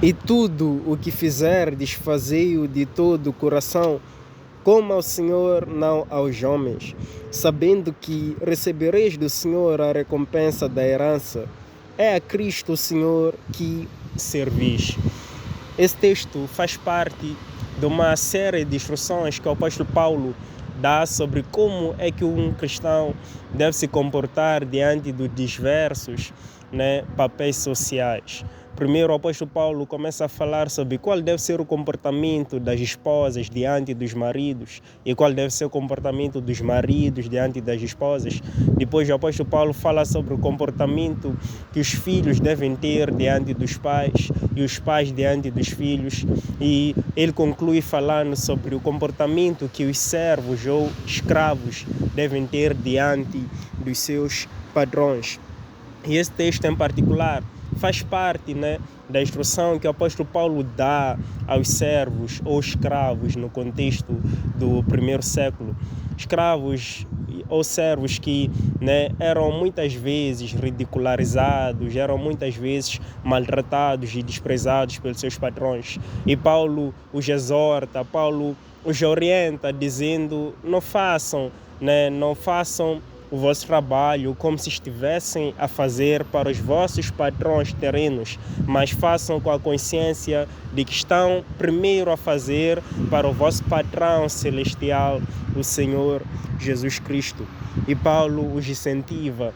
E tudo o que fizerdes, fazei-o de todo o coração, como ao Senhor, não aos homens, sabendo que recebereis do Senhor a recompensa da herança. É a Cristo o Senhor que servis. Esse texto faz parte de uma série de instruções que o apóstolo Paulo dá sobre como é que um cristão deve se comportar diante dos diversos papéis sociais. Primeiro, o apóstolo Paulo começa a falar sobre qual deve ser o comportamento das esposas diante dos maridos e qual deve ser o comportamento dos maridos diante das esposas. Depois, o apóstolo Paulo fala sobre o comportamento que os filhos devem ter diante dos pais e os pais diante dos filhos. E ele conclui falando sobre o comportamento que os servos ou escravos devem ter diante dos seus padrões. E esse texto em particular faz parte da instrução que o apóstolo Paulo dá aos servos ou escravos no contexto do primeiro século. Escravos ou servos que eram muitas vezes ridicularizados, eram muitas vezes maltratados e desprezados pelos seus patrões. E Paulo os exorta, Paulo os orienta dizendo: não façam o vosso trabalho como se estivessem a fazer para os vossos patrões terrenos, mas façam com a consciência de que estão primeiro a fazer para o vosso patrão celestial, o Senhor Jesus Cristo. E Paulo os incentiva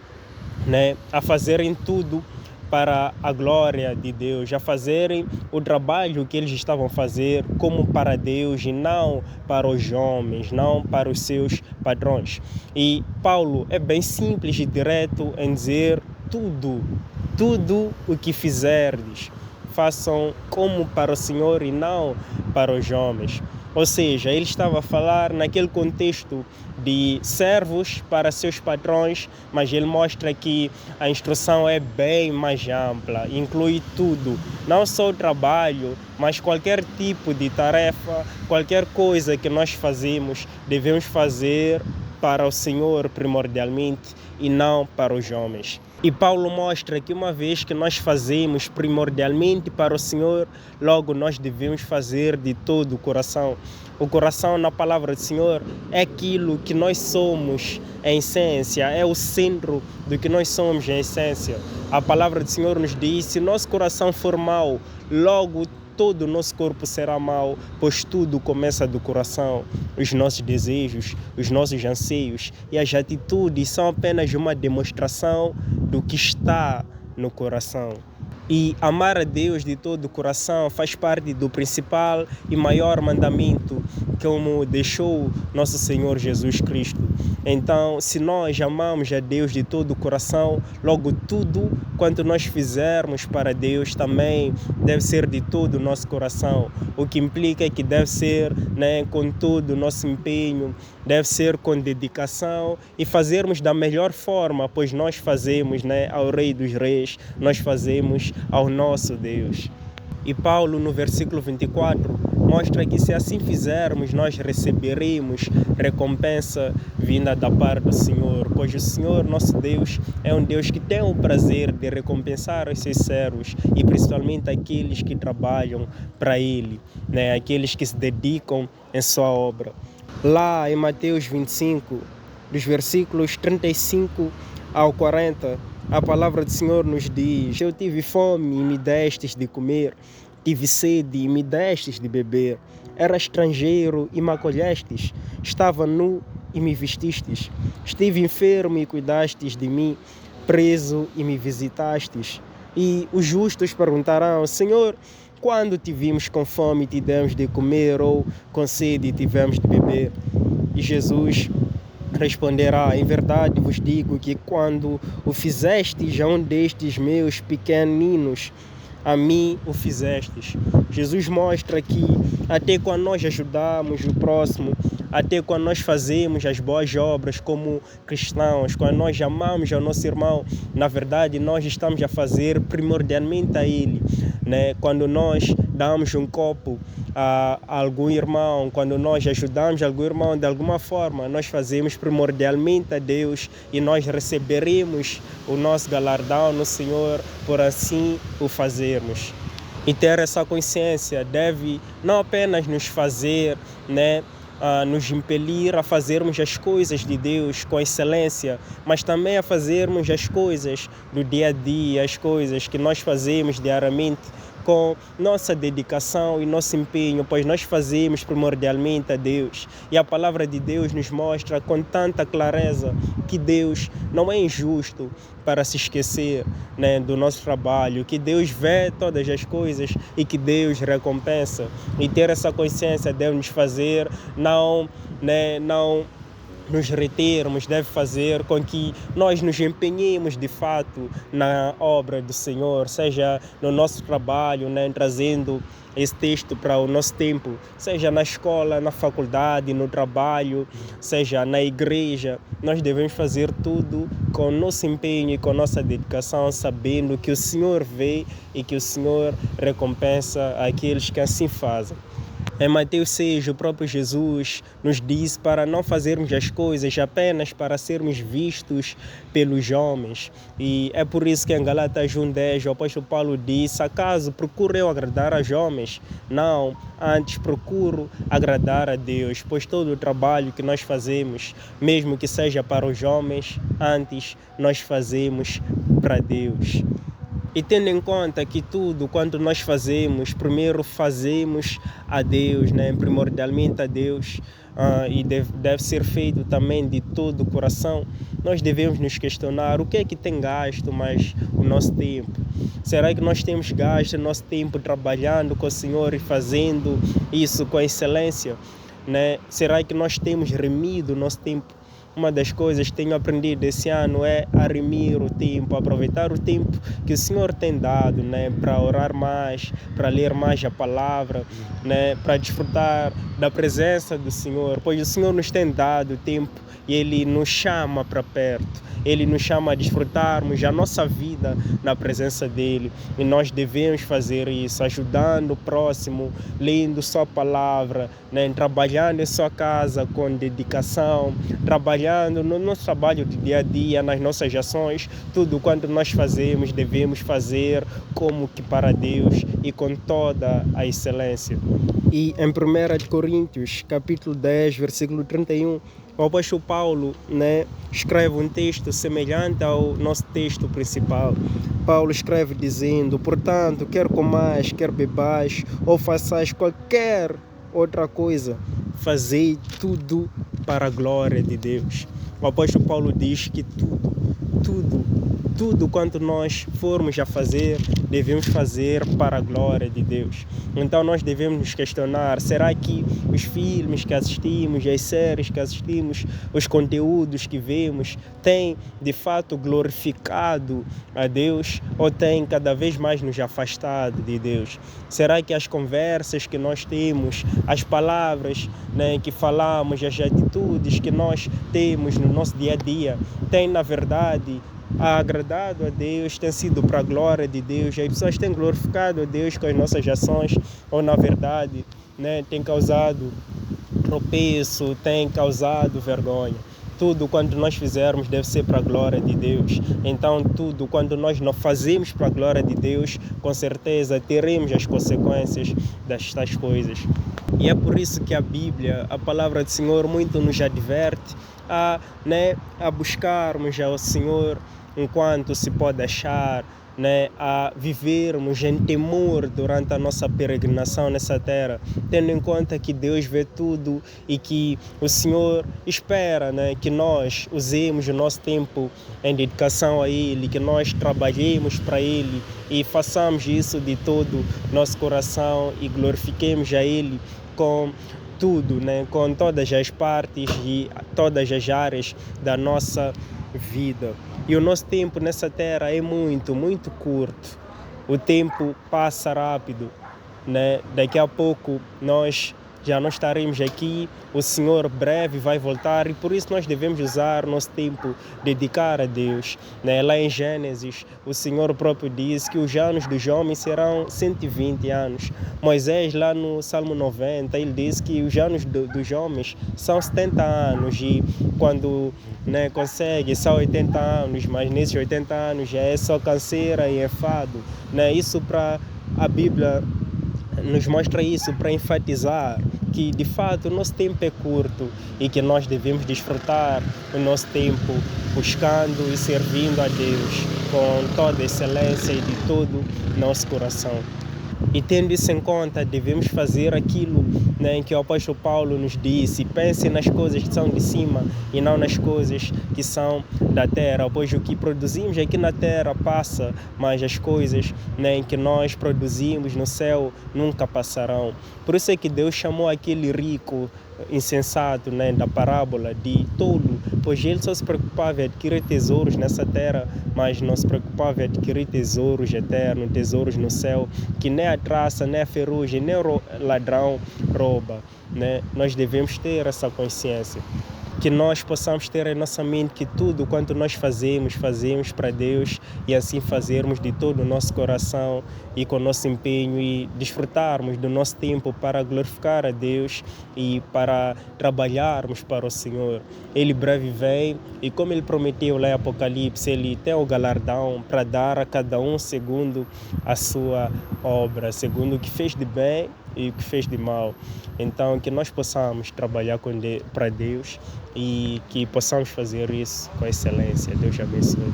a fazerem tudo para a glória de Deus, a fazerem o trabalho que eles estavam a fazer como para Deus e não para os homens, não para os seus padrões. E Paulo é bem simples e direto em dizer: tudo o que fizerdes, façam como para o Senhor e não para os homens. Ou seja, ele estava a falar naquele contexto de servos para seus patrões, mas ele mostra que a instrução é bem mais ampla, inclui tudo, não só o trabalho, mas qualquer tipo de tarefa, qualquer coisa que nós fazemos, devemos fazer para o Senhor primordialmente e não para os homens. E Paulo mostra que uma vez que nós fazemos primordialmente para o Senhor, logo nós devemos fazer de todo o coração. O coração, na palavra do Senhor, é aquilo que nós somos em essência, é o centro do que nós somos em essência. A palavra do Senhor nos diz: se nosso coração for mau, logo todo o nosso corpo será mau, pois tudo começa do coração. Os nossos desejos, os nossos anseios e as atitudes são apenas uma demonstração do que está no coração. E amar a Deus de todo o coração faz parte do principal e maior mandamento, como deixou nosso Senhor Jesus Cristo. Então, se nós amamos a Deus de todo o coração, logo tudo quanto nós fizermos para Deus também deve ser de todo o nosso coração, o que implica que deve ser com todo o nosso empenho, deve ser com dedicação e fazermos da melhor forma, pois nós fazemos ao Rei dos Reis, nós fazemos ao nosso Deus. E Paulo, no versículo 24, mostra que se assim fizermos, nós receberemos recompensa vinda da parte do Senhor, pois o Senhor, nosso Deus, é um Deus que tem o prazer de recompensar os seus servos e principalmente aqueles que trabalham para Ele, aqueles que se dedicam em sua obra. Lá em Mateus 25, dos versículos 35 ao 40, a palavra do Senhor nos diz: eu tive fome e me destes de comer, tive sede e me destes de beber, era estrangeiro e me acolhestes, estava nu e me vestistes, estive enfermo e cuidastes de mim, preso e me visitastes. E os justos perguntarão: Senhor, quando te vimos com fome e te demos de comer, ou com sede e tivemos de beber? E Jesus responderá: em verdade vos digo que quando o fizestes a um destes meus pequeninos, a mim o fizestes. Jesus mostra que até quando nós ajudamos o próximo, até quando nós fazemos as boas obras como cristãos, quando nós amamos ao nosso irmão, na verdade nós estamos a fazer primordialmente a Ele. Quando nós damos um copo a algum irmão, quando nós ajudamos algum irmão de alguma forma, nós fazemos primordialmente a Deus e nós receberemos o nosso galardão no Senhor por assim o fazermos. E ter essa consciência deve não apenas nos fazer, nos impelir a fazermos as coisas de Deus com excelência, mas também a fazermos as coisas do dia a dia, as coisas que nós fazemos diariamente com nossa dedicação e nosso empenho, pois nós fazemos primordialmente a Deus. E a palavra de Deus nos mostra com tanta clareza que Deus não é injusto para se esquecer, do nosso trabalho, que Deus vê todas as coisas e que Deus recompensa. E ter essa consciência deve nos fazer não nos retermos, deve fazer com que nós nos empenhemos de fato na obra do Senhor, seja no nosso trabalho, trazendo esse texto para o nosso tempo, seja na escola, na faculdade, no trabalho, seja na igreja. Nós devemos fazer tudo com nosso empenho e com nossa dedicação, sabendo que o Senhor vê e que o Senhor recompensa aqueles que assim fazem. Em Mateus 6, o próprio Jesus nos diz para não fazermos as coisas apenas para sermos vistos pelos homens. E é por isso que em Galatas 1:10 o apóstolo Paulo diz: acaso procuro eu agradar aos homens? Não, antes procuro agradar a Deus, pois todo o trabalho que nós fazemos, mesmo que seja para os homens, antes nós fazemos para Deus. E tendo em conta que tudo quanto nós fazemos, primeiro fazemos a Deus, primordialmente a Deus, e deve ser feito também de todo o coração, nós devemos nos questionar o que é que tem gasto mais o nosso tempo. Será que nós temos gasto o nosso tempo trabalhando com o Senhor e fazendo isso com excelência? Será que nós temos remido o nosso tempo? Uma das coisas que tenho aprendido esse ano é a remir o tempo, aproveitar o tempo que o Senhor tem dado, para orar mais, para ler mais a palavra, para desfrutar da presença do Senhor, pois o Senhor nos tem dado tempo e Ele nos chama para perto. Ele nos chama a desfrutarmos a nossa vida na presença dEle. E nós devemos fazer isso, ajudando o próximo, lendo sua palavra, trabalhando em sua casa com dedicação, trabalhando no nosso trabalho de dia a dia, nas nossas ações. Tudo quanto nós fazemos, devemos fazer como que para Deus e com toda a excelência. E em 1 Coríntios, capítulo 10, versículo 31, o apóstolo Paulo escreve um texto semelhante ao nosso texto principal. Paulo escreve dizendo: portanto, quer comais, quer bebais, ou façais qualquer outra coisa, fazei tudo para a glória de Deus. O apóstolo Paulo diz que tudo quanto nós formos a fazer, devemos fazer para a glória de Deus. Então nós devemos nos questionar: será que os filmes que assistimos, as séries que assistimos, os conteúdos que vemos, têm de fato glorificado a Deus ou têm cada vez mais nos afastado de Deus? Será que as conversas que nós temos, as palavras que falamos, as atitudes que nós temos no nosso dia a dia, têm na verdade agradado a Deus, tem sido para a glória de Deus? As pessoas têm glorificado a Deus com as nossas ações ou na verdade tem causado tropeço, tem causado vergonha? Tudo quanto nós fizermos deve ser para a glória de Deus. Então tudo quanto nós não fazemos para a glória de Deus, com certeza teremos as consequências destas coisas. E é por isso que a Bíblia, a palavra do Senhor, muito nos adverte a buscarmos ao Senhor enquanto se pode achar, a vivermos em temor durante a nossa peregrinação nessa terra, tendo em conta que Deus vê tudo e que o Senhor espera que nós usemos o nosso tempo em dedicação a Ele, que nós trabalhemos para Ele e façamos isso de todo nosso coração e glorifiquemos a Ele com tudo, com todas as partes e todas as áreas da nossa vida. E o nosso tempo nessa terra é muito, muito curto. O tempo passa rápido, Daqui a pouco nós já não estaremos aqui, o Senhor breve vai voltar e por isso nós devemos usar nosso tempo, dedicar a Deus. Lá em Gênesis, o Senhor próprio diz que os anos dos homens serão 120 anos. Moisés, lá no Salmo 90, ele diz que os anos dos homens são 70 anos e quando consegue são 80 anos, mas nesses 80 anos já é só canseira e enfado. Isso para a Bíblia nos mostra isso para enfatizar que de fato o nosso tempo é curto e que nós devemos desfrutar o nosso tempo buscando e servindo a Deus com toda a excelência e de todo o nosso coração. E tendo isso em conta, devemos fazer aquilo, né, que o apóstolo Paulo nos disse: pensem nas coisas que são de cima e não nas coisas que são da terra, pois o que produzimos aqui na terra passa, mas as coisas, né, que nós produzimos no céu nunca passarão. Por isso é que Deus chamou aquele rico insensato, né, da parábola de tolo, pois ele só se preocupava em adquirir tesouros nessa terra, mas não se preocupava em adquirir tesouros eternos, tesouros no céu, que nem a traça, nem a ferrugem, nem o ladrão rouba, né? Nós devemos ter essa consciência. Que nós possamos ter em nossa mente que tudo quanto nós fazemos para Deus, e assim fazermos de todo o nosso coração e com o nosso empenho e desfrutarmos do nosso tempo para glorificar a Deus e para trabalharmos para o Senhor. Ele breve vem e, como Ele prometeu lá em Apocalipse, Ele tem o galardão para dar a cada um segundo a sua obra, segundo o que fez de bem e o que fez de mal. Então, que nós possamos trabalhar para Deus e que possamos fazer isso com excelência. Deus abençoe.